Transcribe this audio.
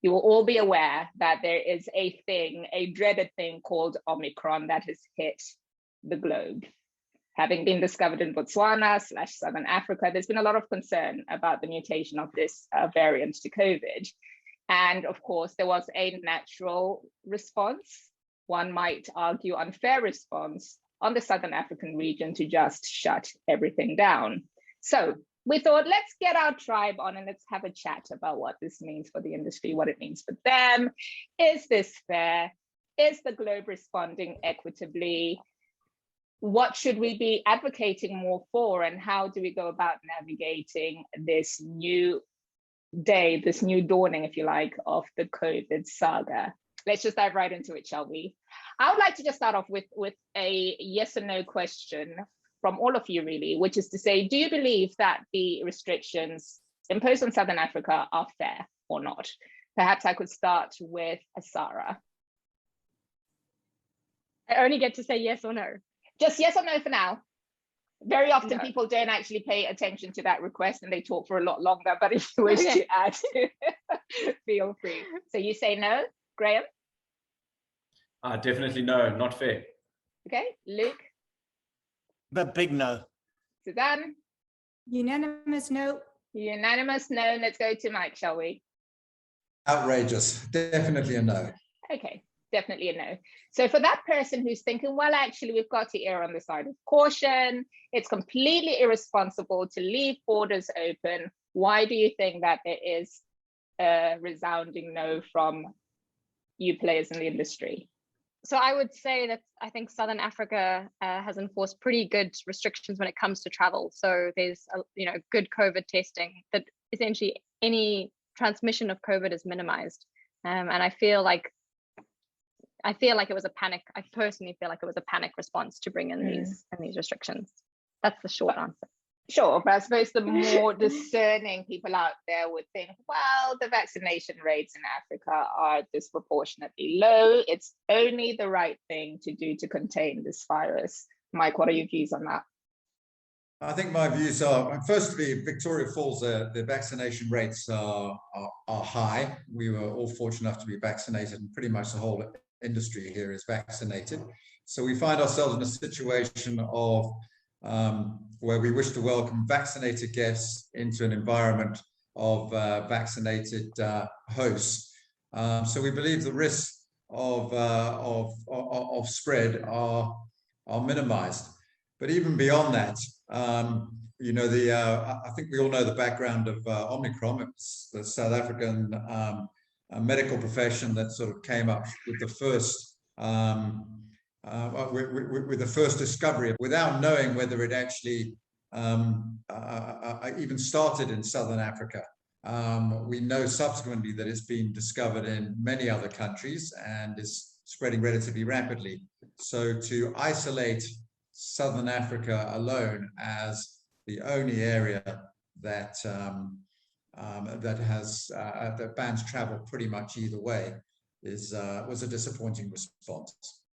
You will all be aware that there is a thing, a dreaded thing called Omicron that has hit the globe. Having been discovered in Botswana/Southern Africa, there's been a lot of concern about the mutation of this variant to COVID. And of course, there was a natural response, one might argue unfair response, on the Southern African region to just shut everything down. So we thought, let's get our tribe on and let's have a chat about what this means for the industry, what it means for them. Is this fair? Is the globe responding equitably? What should we be advocating more for? And how do we go about navigating this new day, this new dawning, if you like, of the COVID saga? Let's just dive right into it, shall we? I would like to just start off with a yes or no question from all of you, really, which is to say, do you believe that the restrictions imposed on Southern Africa are fair or not? Perhaps I could start with Sara. I only get to say yes or no. Just yes or no for now. Very often No. people don't actually pay attention to that request and they talk for a lot longer, but if you wish to add, feel free. So you say no, Graham? Definitely no, not fair. Okay, Luke? But big no. Suzanne? Unanimous no. Unanimous no. Let's go to Mike, shall we? Outrageous. Definitely a no. Okay, definitely a no. So for that person who's thinking, well, actually, we've got to err on the side of caution, it's completely irresponsible to leave borders open, why do you think that there is a resounding no from you players in the industry? So I would say that I think Southern Africa has enforced pretty good restrictions when it comes to travel. So there's good COVID testing that essentially any transmission of COVID is minimized. And I feel like it was a panic. I personally feel like it was a panic response to bring in these restrictions. That's the short answer. Sure, but I suppose the more discerning people out there would think, well, the vaccination rates in Africa are disproportionately low. It's only the right thing to do to contain this virus. Mike, what are your views on that? I think my views are, firstly, Victoria Falls, the vaccination rates are high. We were all fortunate enough to be vaccinated, and pretty much the whole industry here is vaccinated. So we find ourselves in a situation of where we wish to welcome vaccinated guests into an environment of vaccinated hosts. So we believe the risks of spread are minimized. But even beyond that, I think we all know the background of Omicron. It's the South African medical profession that sort of came up with the first with the first discovery, without knowing whether it actually even started in Southern Africa. We know subsequently that it's been discovered in many other countries and is spreading relatively rapidly. So to isolate Southern Africa alone as the only area that that bans travel pretty much either way was a disappointing response.